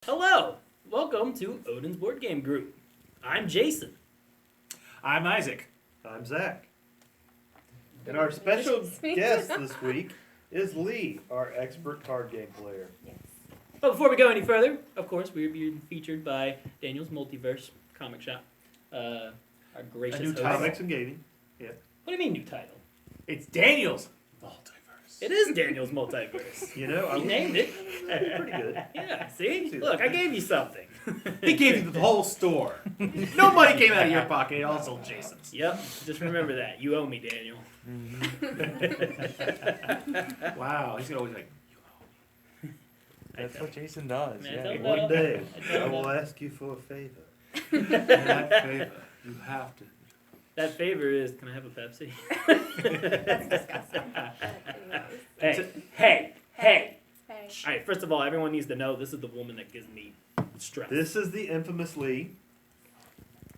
Hello, welcome to Odin's Board Game Group. I'm Jason. I'm Isaac. I'm Zach. And our special guest this week is Lee, our expert card game player. Yes. But before we go any further, of course, we're being featured by Daniel's Multiverse Comic Shop. Our gracious A new host. title. Comics and gaming. What do you mean new title? It's Daniel's Multiverse. It is Daniel's Multiverse. You know, You named it. pretty good. Yeah, see? Look, I gave you something. He gave you the whole store. No money came out of your pocket. It all sold Jason's. Yep, just remember that. You owe me, Daniel. Wow. He's always like, That's what Jason does. Man, Yeah. don't- One day, I I will ask you for a favor. and that favor, you have to. That favor is, can I have a Pepsi? That's disgusting. Hey. Hey. All right, first of all, everyone needs to know this is the woman that gives me stress. This is the infamous Lee.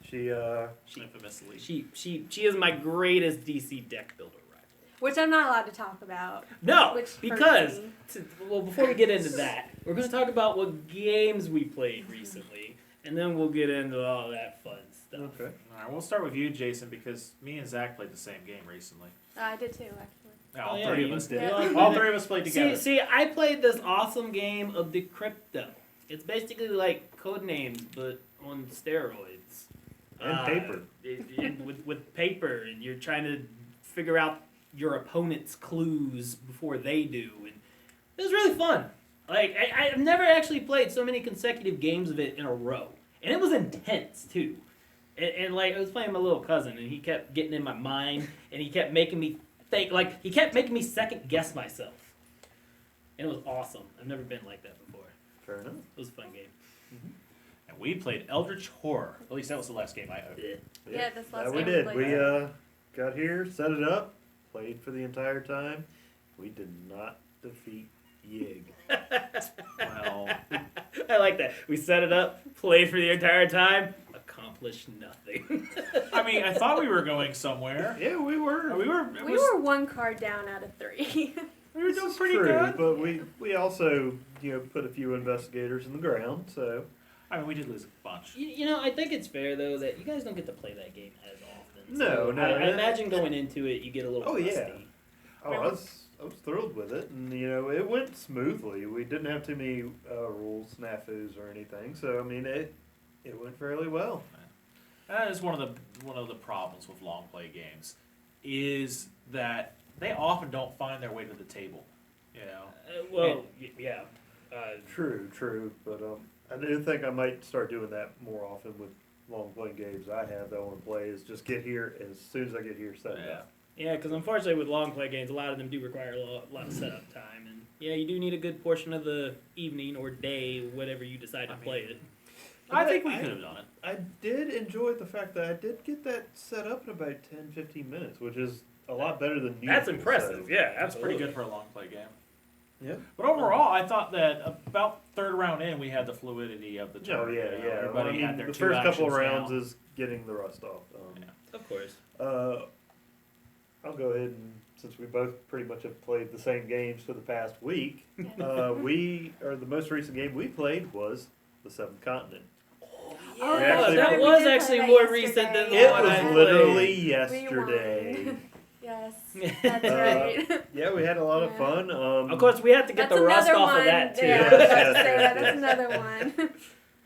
She Infamously. She is my greatest DC deck builder rival. Which I'm not allowed to talk about. No, Which because hurts me. well, before we get into that, we're going to talk about what games we played recently, and then we'll get into all that fun stuff. Okay. All right, we'll start with you, Jason, because me and Zach played the same game recently. I did too, actually. All yeah, three you of us did. did. Yeah. All three of us played together. See, I played this awesome game of Decrypto. It's basically like Codenames, but on steroids. And paper. With paper, and you're trying to figure out your opponent's clues before they do, and it was really fun. Like I've never actually played so many consecutive games of it in a row, and it was intense too. And like I was playing with my little cousin, and he kept getting in my mind, and he kept making me think. Like he kept making me second guess myself, and it was awesome. I've never been like that before. Fair enough. It was a fun game. And we played Eldritch Horror. At least that was the last game I owned. Yeah, this last we game we did. played. We got here, set it up, played for the entire time. We did not defeat Yig. Well, I like that. We set it up, played for the entire time, accomplished nothing. I mean, I thought we were going somewhere. Yeah, we were. We were. We were one card down out of 3. We were doing It's pretty true, good. but we also put a few investigators in the ground. So I mean, we did lose a bunch. You know, I think it's fair though that you guys don't get to play that game as often. No, no, I no. imagine going into it, you get a little. Oh, yeah. rusty. I was thrilled with it, and it went smoothly. We didn't have too many rules snafus or anything. So I mean it went fairly well. That is one of the problems with long play games, is that they often don't find their way to the table. You know. Yeah. True, but I do think I might start doing that more often with long playing games I have that I want to play. Is just get here as soon as I get here, set it up. Yeah, because unfortunately with long play games, a lot of them do require a lot of setup time, and yeah, you do need a good portion of the evening or day, whatever you decide to play it. I think we could have done it. I did enjoy the fact that I did get that set up in about 10-15 minutes, which is a lot better than usual. That's impressive. So, Yeah, That's pretty good for a long play game. yeah. But overall, I thought that about third round in, we had the fluidity of the turn. Oh yeah, You know, yeah. Everybody Well, I mean, had their the two first couple of actions rounds down. is getting the rust off. Yeah. Of course. I'll go ahead and since we both pretty much have played the same games for the past week, the most recent game we played was the Seventh Continent. Oh, actually- that we was did play actually that more recent than the yesterday. It one I was played. literally We yesterday. won. Yes, that's right. Yeah, we had a lot of Yeah. fun. Of course, we have to get That's the rust another off one. of that too. Yeah, I was about to Yes, say yes, that. That's yes. another one.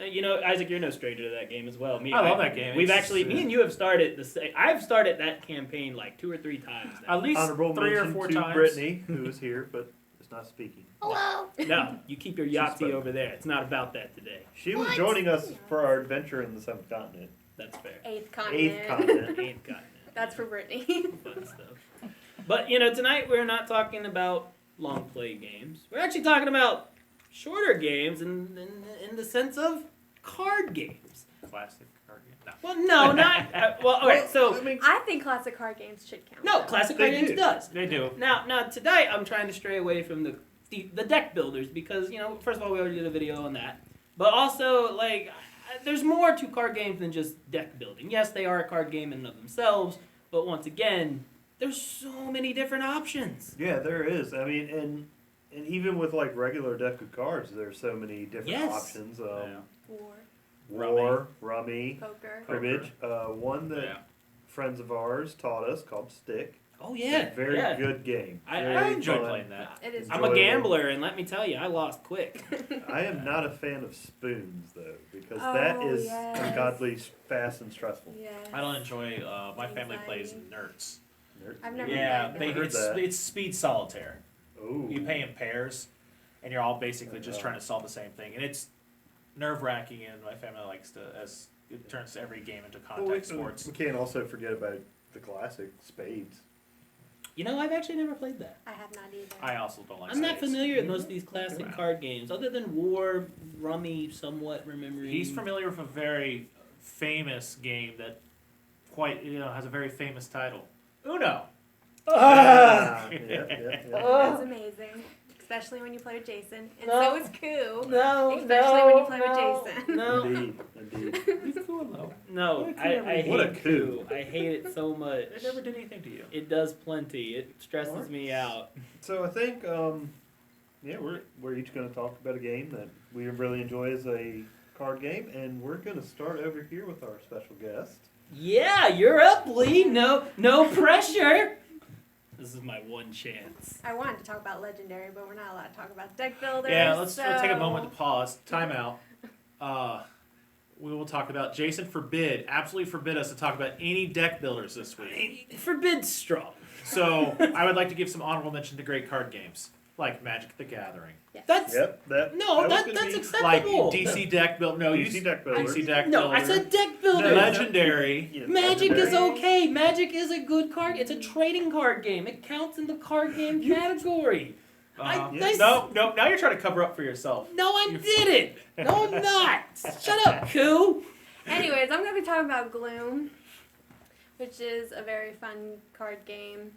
You know, Isaac, you're no stranger to that game as well. I love that game. We've It's- actually, me and you have started the same. I've started that campaign like 2 or 3 times now. At least Honorable 3 or mention 4 to times. Brittany, who is here but is not speaking. Hello. No, you keep your She's Yahtzee spoken. over there. It's not about that today. She was What? joining us for our adventure in the Seventh Continent. That's fair. Eighth continent. Eighth Continent. Ain't got it. That's for Brittany. Fun stuff. But you know, tonight we're not talking about long play games. We're actually talking about shorter games in the sense of card games. Classic card game. No. Well, no, not well. All right, so I mean, I think classic card games should count. no, though. classic They card games do. does. They do. Now today I'm trying to stray away from the deck builders because first of all we already did a video on that, but also like there's more to card games than just deck building. Yes, they are a card game in and of themselves, but once again, there's so many different options. yeah, there is. I mean, and and even with like regular deck of cards, there's so many different Yes. options. War, War, rummy, poker. cribbage. One that Yeah. friends of ours taught us called Stick. Oh It's yeah, a very yeah. good game. I Very enjoy fun. playing that. It is. I'm a enjoyable. gambler, and let me tell you, I lost quick. I am not a fan of spoons though, because that Oh, is yes. ungodly fast and stressful. Yes. I don't enjoy. My family plays Anxiety. nerds. I've never Yeah, played that. heard that. it's speed solitaire. Ooh. You pay in pairs, and you're all basically just trying to solve the same thing, and it's nerve wracking. And my family likes to, as it turns every game into contact sports. We can't also forget about the classic spades. You know, I've actually never played that. I have not either. I also don't like. I'm not spades. familiar with most of these classic Wow. card games, other than War, Rummy, somewhat remembering. He's familiar with a very famous game that has a very famous title. Uno. Yeah. That's amazing. Especially when you play with Jason. And No. so is Koo. No, Especially when you play with Jason. No, Indeed. He's cool though. no, What a I coup. What a hate coup. coup. I hate it so much. It never did anything to you. It does plenty. It stresses me out. So I think, we're each going to talk about a game that we really enjoy as a card game, and we're going to start over here with our special guest. Yeah, you're up, Lee. No pressure. This is my one chance. I wanted to talk about Legendary, but we're not allowed to talk about deck builders. Yeah, let's so... take a moment to pause. Time out. We will talk about Jason absolutely forbid us to talk about any deck builders this week. Forbid strong. So I would like to give some honorable mention to great card games like Magic the Gathering, Yes. That's Yep. no, that was gonna that's be like acceptable. DC deck build. No, DC deck builders. DC deck No, builder. I said deck builder. Legendary. Yeah, Magic is legendary. okay. Magic is a good card. It's a trading card game. It counts in the card game category. Uh-huh. Yes. No. Now you're trying to cover up for yourself. No, I didn't. No, I'm not. Shut up, Koo. Anyways, I'm going to be talking about Gloom, which is a very fun card game.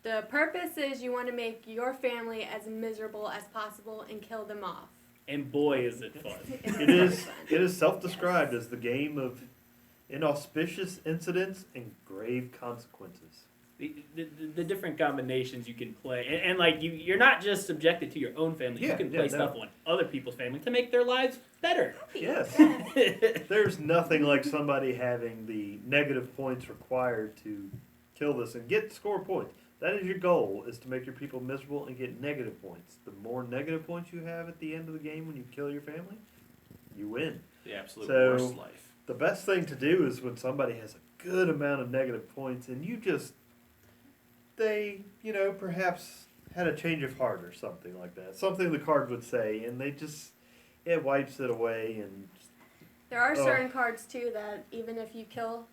The purpose is you want to make your family as miserable as possible and kill them off. And boy, is it fun. It is self-described as the game of inauspicious incidents and grave consequences. The different combinations you can play, and like you're not just subjected to your own family. Yeah, You can yeah, play no. stuff on other people's family to make their lives better. Yes. There's nothing like somebody having the negative points required to kill this and score points. That is your goal, is to make your people miserable and get negative points. The more negative points you have at the end of the game when you kill your family, you win. The absolute So- worst life. The best thing to do is when somebody has a good amount of negative points and they, perhaps had a change of heart or something like that. Something the card would say, and it wipes it away. And There are certain cards, too, that even if you kill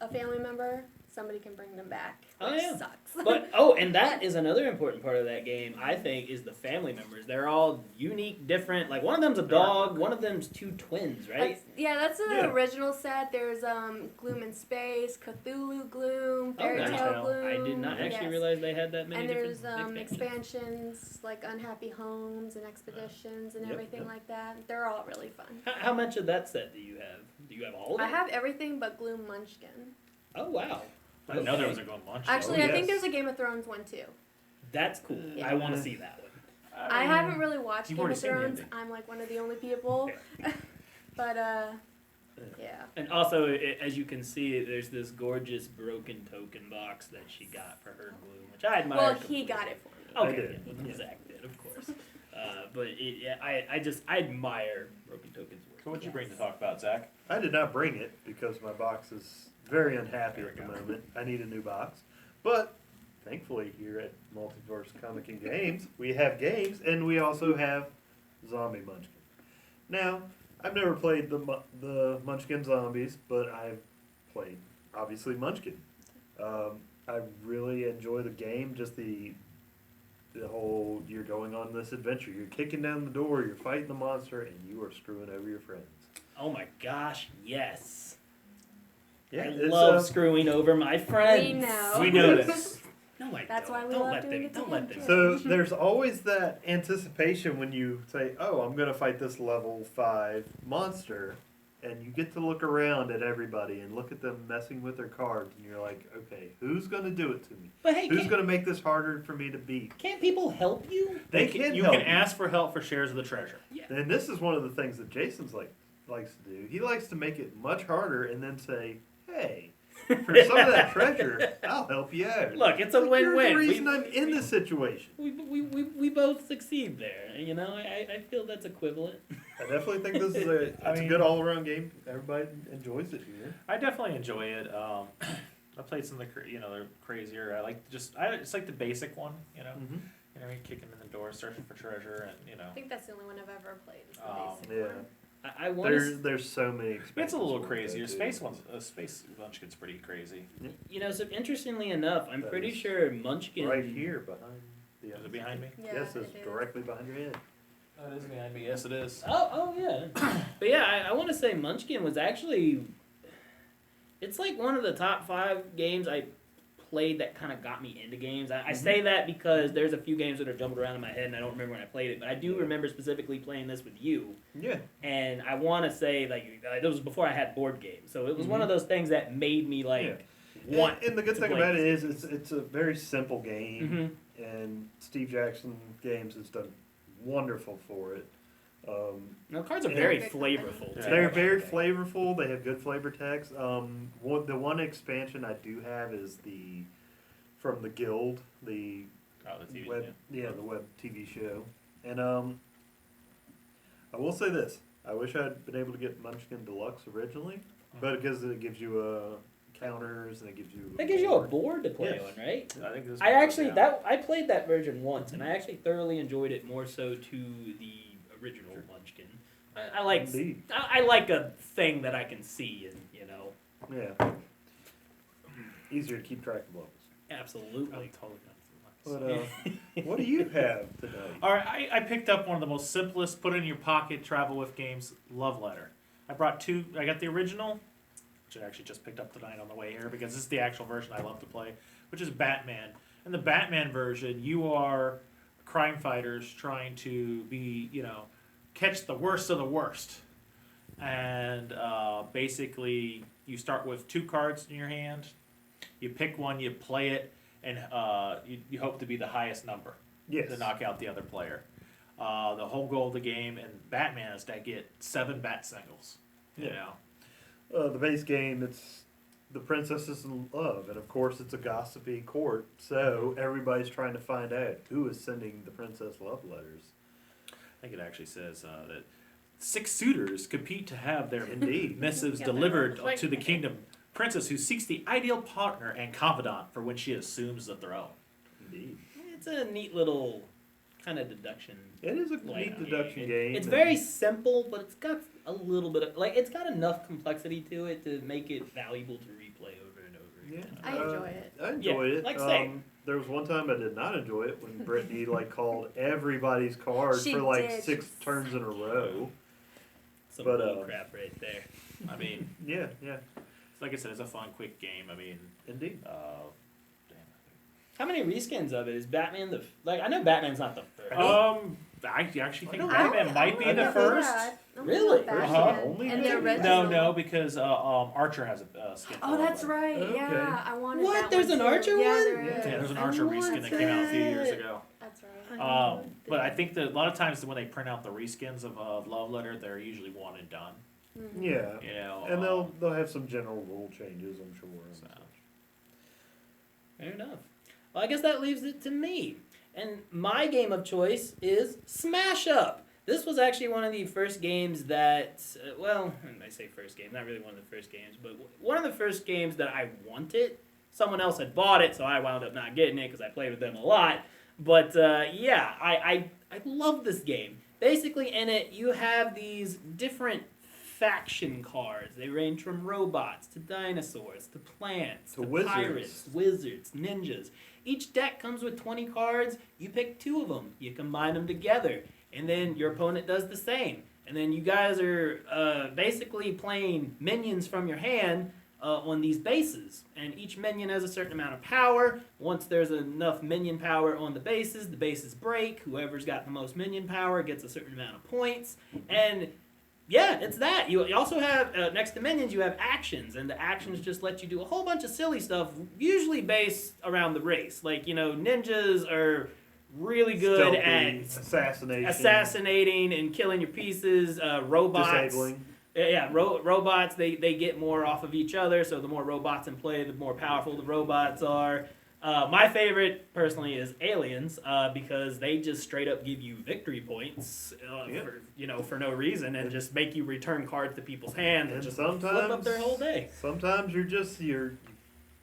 a family member, somebody can bring them back, which Oh, yeah. sucks. And that is another important part of that game. I think is the family members. They're all unique, different. Like one of them's a dog, one of them's two twins, right? That's the Yeah. original set. There's Gloom in Space, Cthulhu Gloom, Fairy Okay. Tale Gloom. I did not actually yes. realize they had that many And there's different expansions like Unhappy Homes and Expeditions and Yep, everything yep. like that. They're all really fun. How much of that set do you have? Do you have all of it? I have everything but Gloom Munchkin. Oh wow. I didn't know there Okay. was a Golden Munch. Actually, Oh, I think yes. there's a Game of Thrones one too. That's cool. Yeah. I want to see that one. I haven't really watched You've Game already of seen the Thrones. ending. I'm like one of the only people. But yeah. And also, as you can see, there's this gorgeous broken token box that she got for her Gloom, which I admire. Well, he got it for me. Okay, I did. yeah, Zach did, of course. But I admire broken tokens work. So what'd you bring to talk about, Zach? I did not bring it because my box is very unhappy at the moment. I need a new box. But thankfully here at Multiverse Comic and Games, we have games and we also have Zombie Munchkin. Now, I've never played the Munchkin Zombies, but I've played, obviously, Munchkin. I really enjoy the game, just the whole, you're going on this adventure. You're kicking down the door, you're fighting the monster, and you are screwing over your friends. Oh my gosh, yes. Yeah, I it's, love screwing over my friends. We know. We know this. No, I That's don't. why we don't love let doing them. it to Don't him, let them. too. So there's always that anticipation when you say, "Oh, I'm going to fight this level 5 monster," and you get to look around at everybody and look at them messing with their cards, and you're like, okay, who's going to do it to me? But hey, Who's going to make this harder for me to beat? can't people help you? They can You help can ask for help for shares of the treasure. Yeah. And this is one of the things that Jason's likes to do. He likes to make it much harder and then say, hey, for some of that treasure, I'll help you out. Look, it's a Like, you're win-win. the reason I'm in this situation. We both succeed there. You know, I feel that's equivalent. I definitely think this is a good all-around game. Everybody enjoys it here. I definitely enjoy it. I played some of the the crazier. I just like the basic one. You know, kicking in the door, searching for treasure, and I think that's the only one I've ever played. Is the basic Yeah. one. I want to. There's so many expansions. it's a little for it, crazier. too. Space Munchkin's pretty crazy. You know, so interestingly enough, I'm That pretty is sure Munchkin. Right here behind the Is it behind me? Yeah, Yes, it's it is. directly behind your head. Oh, it is behind me. Yes, it is. Oh yeah. But yeah, I want to say Munchkin was actually. It's like one of the top 5 games I played that kind of got me into games. I say that because there's a few games that are jumbled around in my head and I don't remember when I played it, but I do remember specifically playing this with you. Yeah. And I want to say it was before I had board games, so it was one of those things that made me want. And the good to thing play about it this. is it's a very simple game, Mhm. and Steve Jackson Games has done wonderful for it. Now cards are Yeah. very Perfect flavorful. Yeah. too. They're very flavorful. They have good flavor text. The one expansion I do have is from the Guild, the Oh, the TV. web, the web TV show. And I will say this: I wish I'd been able to get Munchkin Deluxe originally, but because it gives you counters and it gives you That gives you a board to play Yes. on, right? I think this. I actually I played that version once, and I actually thoroughly enjoyed it more so to the original Munchkin. I like Indeed. I like a thing that I can see, and Yeah. Easier to keep track of levels. absolutely. totally not. But what do you have tonight? All right, I picked up one of the most simplest, put in your pocket, travel with games, Love Letter. I brought 2. I got the original, which I actually just picked up tonight on the way here because this is the actual version I love to play, which is Batman. In the Batman version, you are crime fighters trying to be, catch the worst of the worst. And basically, you start with 2 cards in your hand. You pick one, you play it, and you hope to be the highest number Yes. to knock out the other player. The whole goal of the game in Batman is to get 7 bat singles. You Yeah. know, The base game, it's the princess is in love, and of course it's a gossipy court, so everybody's trying to find out who is sending the princess love letters. I think it actually says that 6 suitors compete to have their Indeed. missives Yeah, delivered they're- to the kingdom princess who seeks the ideal partner and confidant for when she assumes the throne. Indeed. It's a neat little kind of deduction. It is a Like, neat deduction it- game. It's and- very simple, but it's got a little bit of it's got enough complexity to it to make it valuable to replay over and over Yeah. again. I enjoy it. I enjoyed it. like say. There was one time I did not enjoy it when Brittany called everybody's card She for did. 6 turns in a row. Some But, bull crap right there. I mean, Yeah, like I said, it's a fun, quick game. I mean, indeed. damn. How many reskins of it is Batman I know Batman's not the first. I actually think I Batman don't- might be I the don't- first. Really? Only And the one? original. No, because Archer has a skin. Oh, that's right. Okay. Yeah, I wanted What? that There's one an too. Archer yeah, one? There Yeah. is. Yeah, there's an I Archer want reskin that came out a few years that. ago. That's right. But I think that a lot of times when they print out the reskins of Love Letter, they're usually one and done. Mhm. Yeah. You know, And they'll have some general rule changes, I'm sure. and So. such. Fair enough. Well, I guess that leaves it to me. And my game of choice is Smash Up. This was actually one of the first games that, I say first game, not really one of the first games, but one of the first games that I wanted. Someone else had bought it, so I wound up not getting it because I played with them a lot. But I love this game. Basically, in it, you have these different faction cards. They range from robots to dinosaurs to plants To to wizards. pirates, wizards, ninjas. Each deck comes with 20 cards. You pick 2 of them. You combine them together. And then your opponent does the same. And then you guys are basically playing minions from your hand on these bases. And each minion has a certain amount of power. Once there's enough minion power on the bases break. Whoever's got the most minion power gets a certain amount of points. And Yeah, it's that. You also have, next to minions, you have actions, and the actions just let you do a whole bunch of silly stuff, usually based around the race. Like, ninjas are really good at assassinating and killing your pieces. Robots. Disabling. Yeah, robots, they get more off of each other, so the more robots in play, the more powerful the robots are. My favorite, personally, is aliens, because they just straight up give you victory points for no reason, and just make you return cards to people's hands and just flip up their whole day. Sometimes you're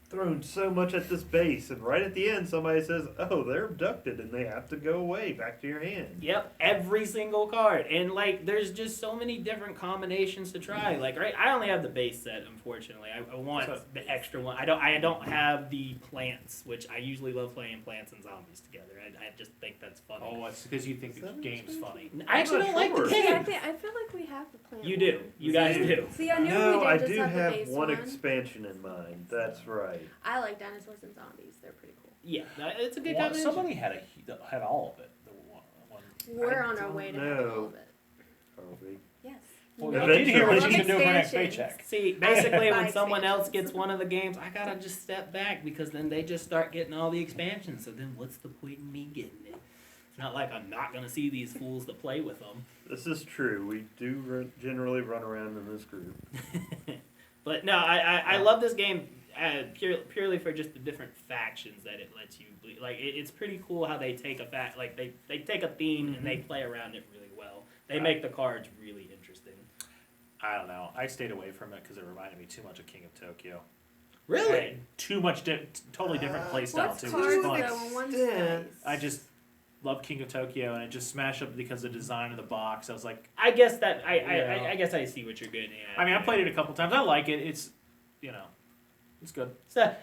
thrown so much at this base, and right at the end, somebody says, "Oh, they're abducted, and they have to go away back to your hand." Yep, every single card, and there's just so many different combinations to try. I only have the base set, unfortunately. I want the extra one. I don't have the plants, which I usually love playing plants and zombies together. I just think that's funny. Oh, it's because you think the game's funny. I actually don't like the sure. game. I feel like we have the plan. You do. You guys do. See, I knew No, we I did do just have the base one expansion in mind. That's right. I like dinosaurs and zombies. They're pretty cool. Yeah, it's a good One- combination. somebody had all of it. The one. We're on our way to having know. all of it. Probably. Yes. Well, Yeah. you did hear what you Love can do for next expansions. paycheck. See, basically, when Buy someone else expansions. gets one of the games, I gotta just step back because then they just start getting all the expansions. So then, what's the point in me getting it? It's not like I'm not gonna see these fools to play with them. This is true. We do generally run around in this group. But no, I love this game purely for just the different factions that it lets you. It's pretty cool how they take they take a theme and they play around it really well. They make the cards really interesting. I don't know. I stayed away from it because it reminded me too much of King of Tokyo. Really? And too much, totally different play style What's too, cards which is though fun. in one Yeah. space? I just love King of Tokyo, and it just smashed up because of the design of the box. I was like, I guess that Yeah. I guess I see what you're getting at. I mean, I played it a couple times. I like it. It's, it's good. So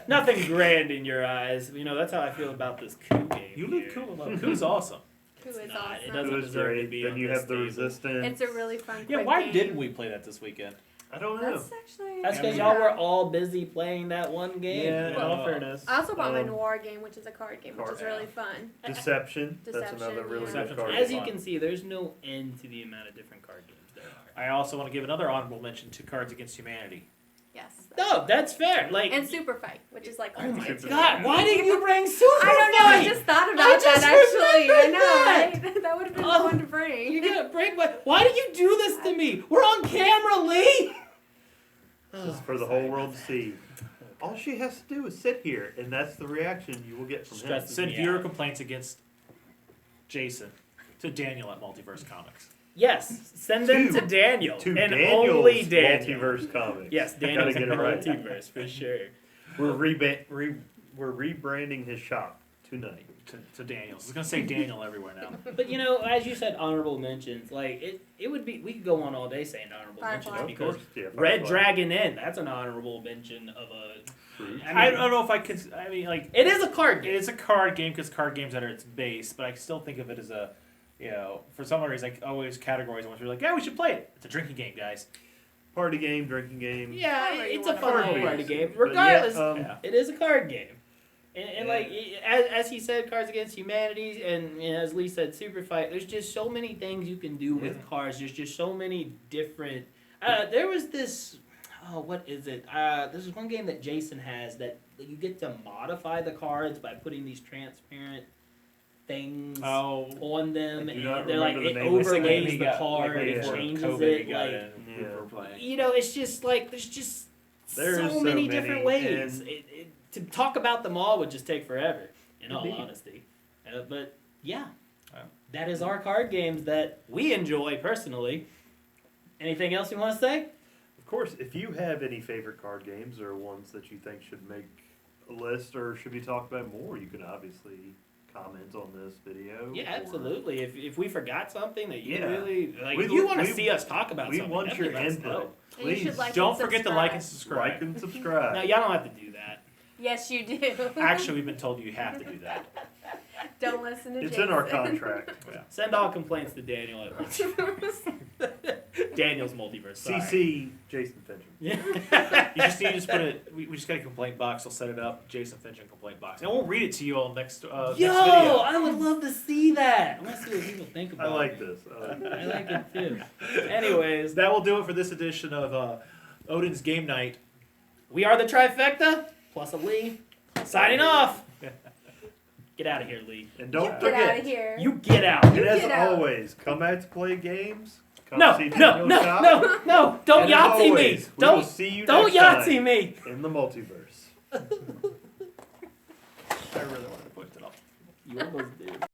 nothing grand in your eyes. That's how I feel about this coup game. You here. look cool. Though. Cool's awesome. Who It's is not. It awesome. doesn't It was deserve to great. be Then on you this have the table. resistance. It's a really fun. Yeah, quick why game. didn't we play that this weekend? I don't know. That's actually. That's because Yeah. y'all were all busy playing that one game. Yeah, in all Well, fairness. I also bought my Um, Noir game, which is a card game, which card- is really fun. Deception. That's Deception, another really yeah. good Deception's card. really As you fun. can see, there's no end to the amount of different card games there are. I also want to give another honorable mention to Cards Against Humanity. Yes. No, that's fair. And Super Fight, which is like. oh Cards my Against God, Humanity. why didn't you bring Super I don't know. I Fight? just thought I about just that actually. I remembered know, that. right? That would have been Oh, fun to bring. You're gonna break my. Why did you do this to me? We're on camera, Lee. This is for the whole world to see. All she has to do is sit here, and that's the reaction you will get from him. Stress. Send me viewer out. complaints against Jason to Daniel at Multiverse Comics. Yes, send them To- to Daniel To and Daniel's only Daniel. Multiverse Comics. Yes, Gotta Daniel's get it right. multiverse for sure. We're rebranding his shop tonight. To Daniel. I was going to say Daniel everywhere now. But as you said, honorable mentions. It would be. We could go on all day saying honorable Firefly. mentions Of because course, yeah. Red Firefly. Dragon Inn. That's an honorable mention of a. Fruit. I don't know if I could. I mean, like, It is a card game. it's a card game because card games are its base, but I still think of it as a, for some reason, like always categories in which we're like, yeah, we should play it. It's a drinking game, guys. Party game, drinking game. Yeah, However you it's a wanna fun card little game. party game. But Regardless, yeah, Yeah. it is a card game. And Yeah. as he said, Cards Against Humanity, and as Lee said, Super Fight. There's just so many things you can do with cards. There's just so many different. There was this. Oh, what is it? This is one game that Jason has that you get to modify the cards by putting these transparent things Oh, on them, I do not and they're like remember the it name. It's a game overlays he the got, card, like, it before changes COVID it. he got Like, in, we Yeah. were playing. it's just like there's just There so is so many many, different ways. and- To talk about them all would just take forever, in all Indeed. honesty. But yeah, Yeah. that is our card games that we enjoy personally. Anything else you want to say? Of course, if you have any favorite card games or ones that you think should make a list or should be talked about more, you can obviously comment on this video. Yeah, or- absolutely. If we forgot something that you Yeah. really like, We- if you want to we- see us talk about We something, want your definitely let us input. know. And you should Please like Don't and forget to like and subscribe. like subscribe. and subscribe. No, y'all don't have to do that. Yes, you do. Actually, we've been told you have to do that. Don't listen to It's Jason. in our contract. Send all complaints to Daniel at Daniel's multiverse. Sorry. CC Jason Fincher. Yeah. You just need to just put it. We just got a complaint box. I'll set it up. Jason Finch complaint box. And we'll read it to you all next. Yo, next video. I would love to see that. I want to see what people think about I like it. this. I like it too. Anyways, That will do it for this edition of Odin's Game Night. we are the Trifecta, plus a Lee. Signing off. Get out of here, Lee. And don't Get out forget, of here. You get out. and as Get out. always, come out to play games. Come No, see no, Daniel no, shop. no. Don't And as Yahtzee me. always, we will see you Don't next Yahtzee time me. in the multiverse. I really wanted to put it up. You almost did.